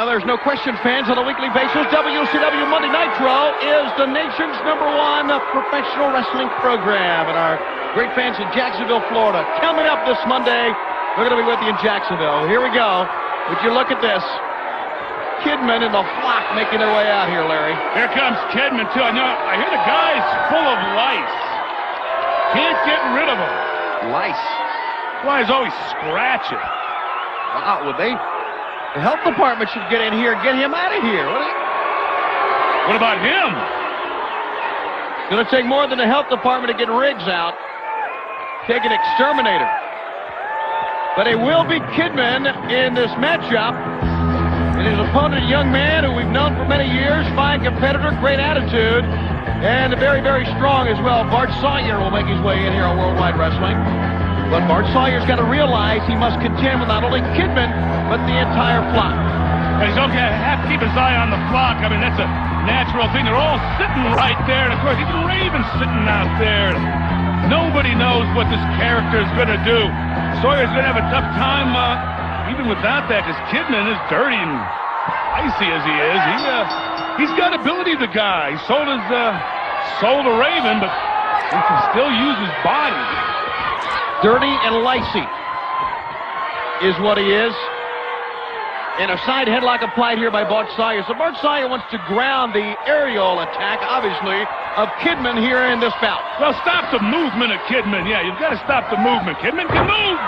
Now, there's no question, fans, on a weekly basis, WCW Monday Nitro is the nation's #1 professional wrestling program. And our great fans in Jacksonville, Florida, coming up this Monday, we're going to be with you in Jacksonville. Here we go. Would you look at this? Kidman and the flock making their way out here, Larry. Here comes Kidman, too. I hear the guy's full of lice. Can't get rid of them. Lice? That's why he's always scratching. Wow, would they? The health department should get in here and get him out of here. What about him? It's going to take more than the health department to get Riggs out. Take an exterminator. But it will be Kidman in this matchup. And his opponent, a young man who we've known for many years, fine competitor, great attitude, and very, very strong as well. Bart Sawyer will make his way in here on Worldwide Wrestling. But Bart Sawyer's got to realize he must contend with not only Kidman, but the entire flock. He's okay. Have to keep his eye on the flock. I mean, that's a natural thing. They're all sitting right there. And, of course, even Raven's sitting out there. Nobody knows what this character is going to do. Sawyer's going to have a tough time even without that, because Kidman is dirty and icy as he is. He's got ability, the guy. He sold his soul to Raven, but he can still use his body. Dirty and licey is what he is. And a side headlock applied here by Bart Sawyer. So Bart Sawyer wants to ground the aerial attack, obviously, of Kidman here in this bout. Well, stop the movement of Kidman. Yeah, you've got to stop the movement. Kidman can move.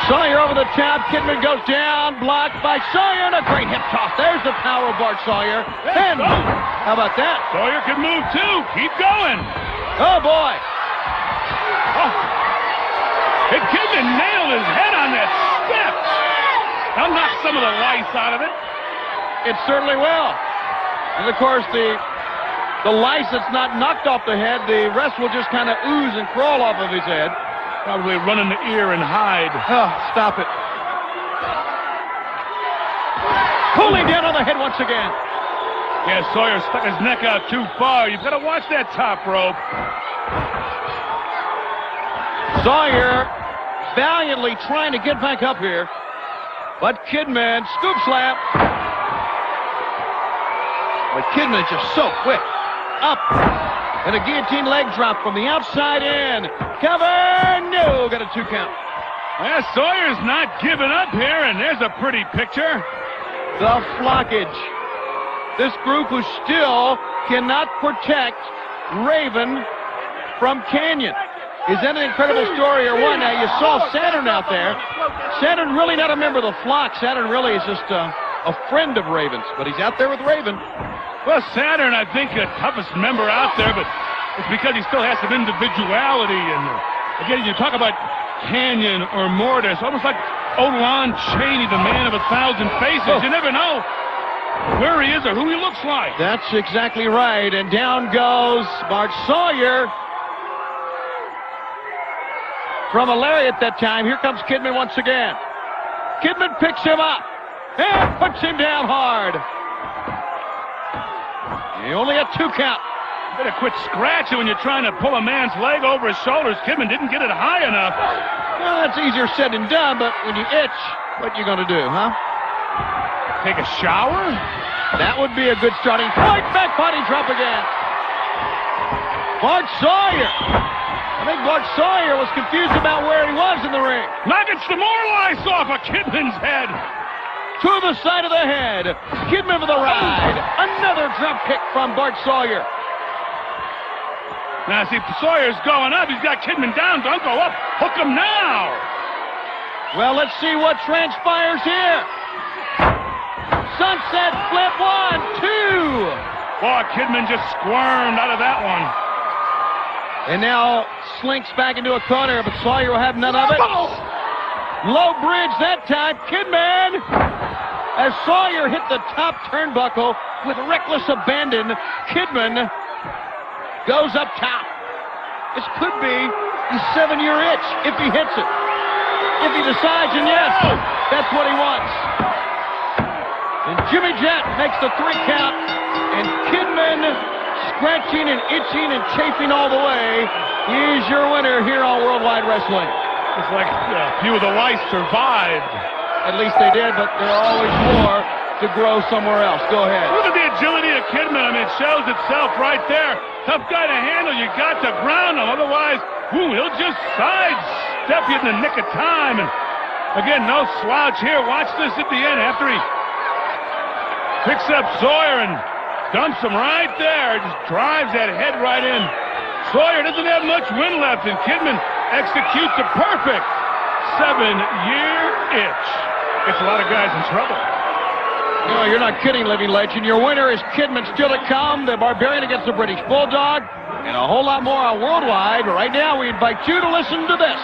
Sawyer over the top. Kidman goes down, blocked by Sawyer, and a great hip toss. There's the power of Bart Sawyer. And how about that? Sawyer can move, too. Keep going. Oh, boy. And Kidman nailed his head on that step. I'll knock some of the lice out of it. It certainly will. And, of course, the lice that's not knocked off the head, the rest will just kind of ooze and crawl off of his head. Probably run in the ear and hide. Oh, stop it. Pulling down on the head once again. Yeah, Sawyer stuck his neck out too far. You've got to watch that top rope. Sawyer valiantly trying to get back up here. But Kidman, scoop slam. But Kidman just so quick. Up. And a guillotine leg drop from the outside in. Cover. No. Got a 2 count. Yeah, Sawyer's not giving up here, and there's a pretty picture. The flockage. This group who still cannot protect Raven from Canyon. Is that an incredible story or what? Now, you saw Saturn out there. Saturn really not a member of the flock. Saturn really is just a friend of Raven's, but he's out there with Raven. Well, Saturn, I think, the toughest member out there, but it's because he still has some individuality. And again, you talk about Canyon or Mortis, almost like Lon Chaney, the man of 1,000 faces. You never know where he is or who he looks like. That's exactly right. And down goes Bart Sawyer. From a lariat that time, here comes Kidman once again. Kidman picks him up and puts him down hard. He only had 2 count. You better quit scratching when you're trying to pull a man's leg over his shoulders. Kidman didn't get it high enough. Well, that's easier said than done, but when you itch, what you gonna do, huh? Take a shower? That would be a good starting point. Back body drop again. Bart Sawyer. I think Bart Sawyer was confused about where he was in the ring. Knocking some more lice off of Kidman's head. To the side of the head. Kidman for the ride. Another drop kick from Bart Sawyer. Now, see, Sawyer's going up. He's got Kidman down. Don't go up. Hook him now. Well, let's see what transpires here. Sunset flip 1, 2. Boy, Kidman just squirmed out of that one. And now slinks back into a corner, but Sawyer will have none of it. Low bridge that time. Kidman, as Sawyer hit the top turnbuckle with reckless abandon, Kidman goes up top. This could be the 7-year itch if he hits it. If he decides, and yes, that's what he wants. And Jimmy Jett makes the 3 count, and Kidman, scratching and itching and chafing all the way, is your winner here on Worldwide Wrestling. It's like a few of the lice survived. At least they did, but there are always more to grow somewhere else. Go ahead. Look at the agility of Kidman. I mean, it shows itself right there. Tough guy to handle. You got to ground him. Otherwise, he'll just sidestep you in the nick of time. And again, no slouch here. Watch this at the end after he picks up Sawyer and dumps him right there. Just drives that head right in. Sawyer doesn't have much wind left, and Kidman executes a perfect 7-year itch. Gets a lot of guys in trouble. You know, you're not kidding, living legend. Your winner is Kidman, still to come. The Barbarian against the British Bulldog. And a whole lot more on Worldwide. Right now, we invite you to listen to this.